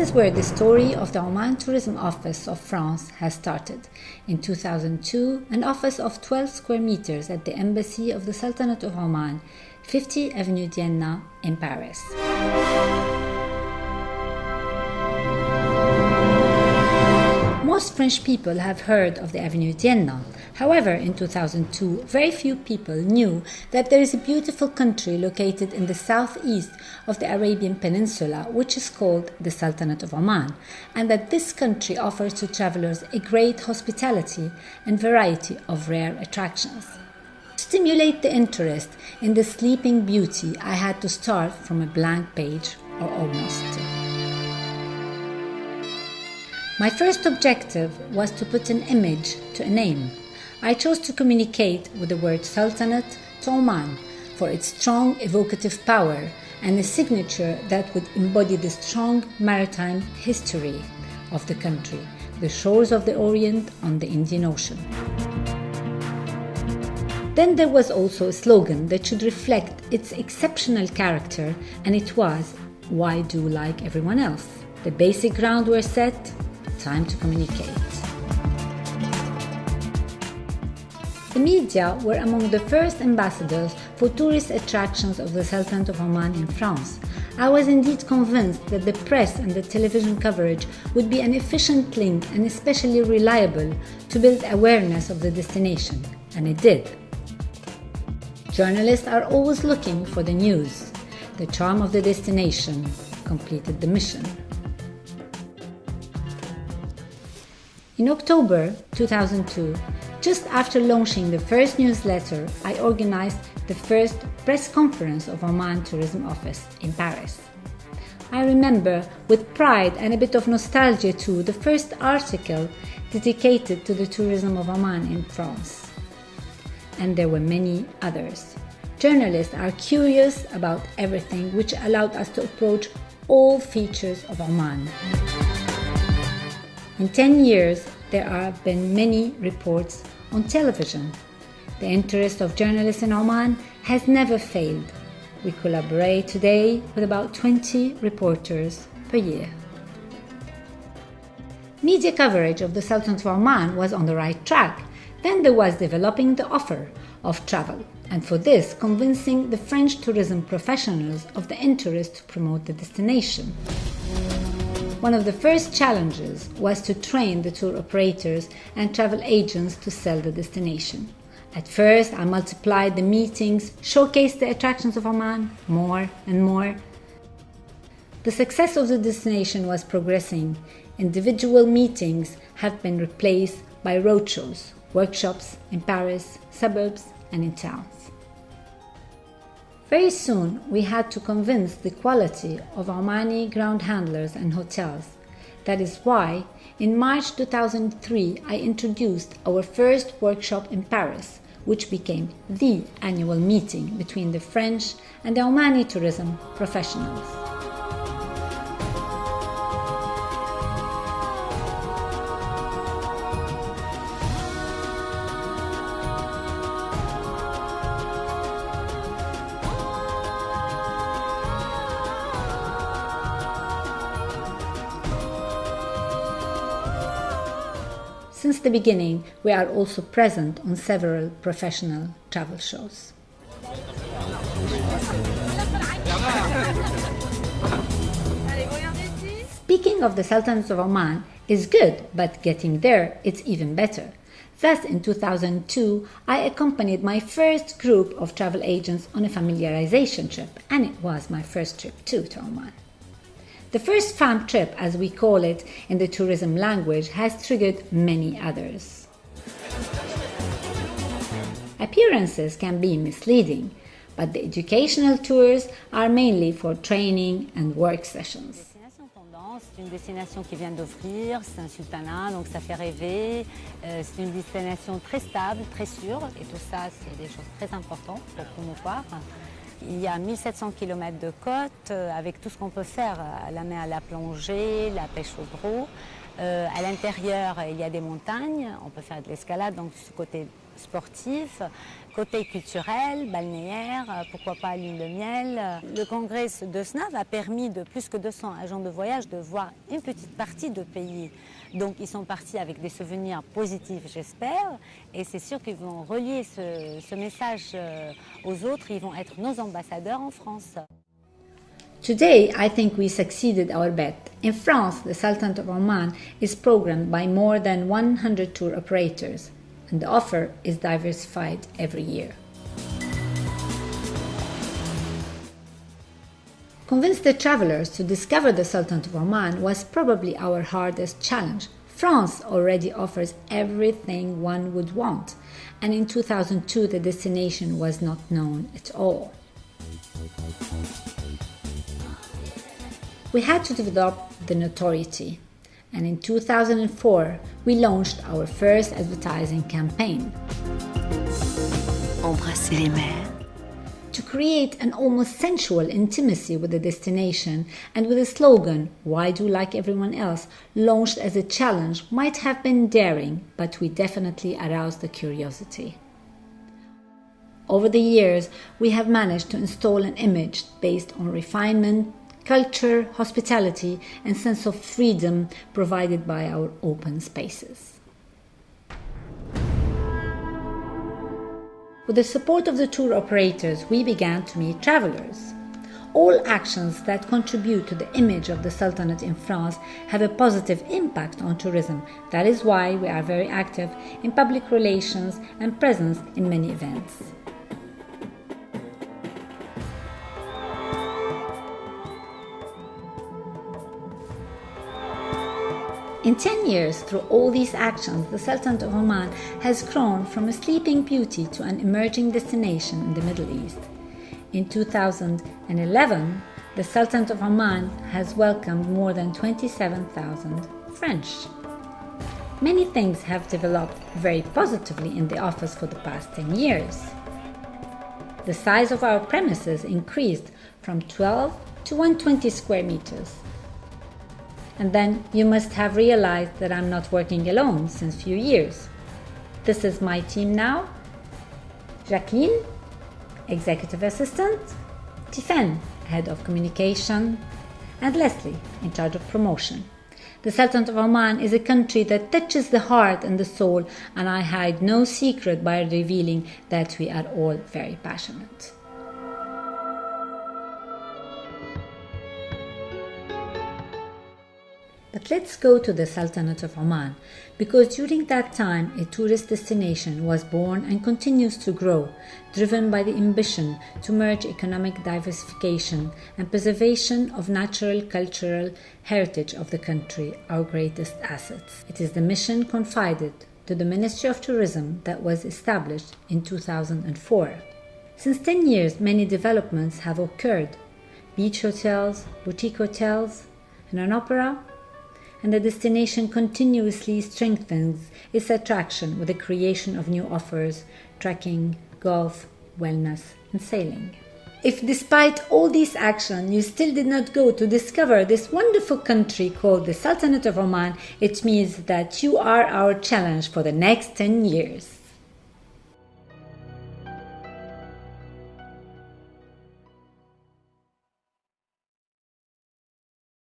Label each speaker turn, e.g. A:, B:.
A: is where the story of the Oman Tourism Office of France has started. In 2002, an office of 12 square meters at the Embassy of the Sultanate of Oman, 50 Avenue Dienna in Paris. Most French people have heard of the Avenue Dienna. However, in 2002, very few people knew that there is a beautiful country located in the southeast of the Arabian Peninsula, which is called the Sultanate of Oman, and that this country offers to travelers a great hospitality and variety of rare attractions. To stimulate the interest in the sleeping beauty, I had to start from a blank page, or almost. My first objective was to put an image to a name. I chose to communicate with the word Sultanate to Oman for its strong evocative power and a signature that would embody the strong maritime history of the country, the shores of the Orient on the Indian Ocean. Then there was also a slogan that should reflect its exceptional character, and it was, "Why do like everyone else?" The basic ground were set, time to communicate. The media were among the first ambassadors for tourist attractions of the Sultanate of Oman in France. I was indeed convinced that the press and the television coverage would be an efficient link and especially reliable to build awareness of the destination, and it did. Journalists are always looking for the news. The charm of the destination completed the mission. In October 2002, just after launching the first newsletter, I organized the first press conference of Oman Tourism Office in Paris. I remember with pride and a bit of nostalgia too the first article dedicated to the tourism of Oman in France. And there were many others. Journalists are curious about everything, which allowed us to approach all features of Oman. In 10 years, there have been many reports on television. The interest of journalists in Oman has never failed. We collaborate today with about 20 reporters per year. Media coverage of the Sultanate of Oman was on the right track. Then there was developing the offer of travel, and for this, convincing the French tourism professionals of the interest to promote the destination. One of the first challenges was to train the tour operators and travel agents to sell the destination. At first, I multiplied the meetings, showcased the attractions of Oman more and more. The success of the destination was progressing. Individual meetings have been replaced by roadshows, workshops in Paris, suburbs, and in towns. Very soon, we had to convince the quality of Omani ground handlers and hotels. That is why, in March 2003, I introduced our first workshop in Paris, which became the annual meeting between the French and the Omani tourism professionals. Since the beginning, we are also present on several professional travel shows. Speaking of the Sultanate of Oman is good, but getting there, it's even better. Thus, in 2002, I accompanied my first group of travel agents on a familiarization trip, and it was my first trip too to Oman. The first fam trip, as we call it in the tourism language, has triggered many others. Appearances can be misleading, but the educational tours are mainly for training and work sessions.
B: C'est une destination qui vient d'offrir, c'est un sultanat, donc ça fait rêver. C'est une destination très stable, très sûre, et tout ça, c'est des choses très importantes pour promouvoir. Il y a 1700 km de côte, avec tout ce qu'on peut faire, à la plongée, la pêche au gros. À l'intérieur, il y a des montagnes, on peut faire de l'escalade, donc ce côté sportif, côté culturel, balnéaire, pourquoi pas lune de miel. Le congrès de SNAV a permis de plus que 200 agents de voyage de voir une petite partie de pays. Donc ils sont partis avec des souvenirs positifs, j'espère, et c'est sûr qu'ils vont relier ce message aux autres, ils vont être nos ambassadeurs en France.
A: Today, I think we succeeded our bet. In France, the Sultanate of Oman is programmed by more than 100 tour operators, and the offer is diversified every year. Convince the travelers to discover the Sultanate of Oman was probably our hardest challenge. France already offers everything one would want, and in 2002 the destination was not known at all. We had to develop the notoriety, and in 2004 we launched our first advertising campaign.
C: Embrasser les mers.
A: To create an almost sensual intimacy with the destination, and with a slogan, "Why do like everyone else?" launched as a challenge, might have been daring, but we definitely aroused the curiosity. Over the years, we have managed to install an image based on refinement, culture, hospitality, and sense of freedom provided by our open spaces. With the support of the tour operators, we began to meet travelers. All actions that contribute to the image of the Sultanate in France have a positive impact on tourism. That is why we are very active in public relations and presence in many events. In 10 years, through all these actions, the Sultanate of Oman has grown from a sleeping beauty to an emerging destination in the Middle East. In 2011, the Sultanate of Oman has welcomed more than 27,000 French. Many things have developed very positively in the office for the past 10 years. The size of our premises increased from 12 to 120 square meters. And then you must have realized that I'm not working alone since few years. This is my team now. Jacqueline, Executive Assistant, Tiffen, Head of Communication, and Leslie, in charge of promotion. The Sultanate of Oman is a country that touches the heart and the soul, and I hide no secret by revealing that we are all very passionate. But let's go to the Sultanate of Oman, because during that time a tourist destination was born and continues to grow, driven by the ambition to merge economic diversification and preservation of natural cultural heritage of the country, our greatest assets. It is the mission confided to the Ministry of Tourism that was established in 2004. Since 10 years, many developments have occurred: beach hotels, boutique hotels, and an opera. And the destination continuously strengthens its attraction with the creation of new offers: trekking, golf, wellness, and sailing. If despite all these actions you still did not go to discover this wonderful country called the Sultanate of Oman, it means that you are our challenge for the next 10 years.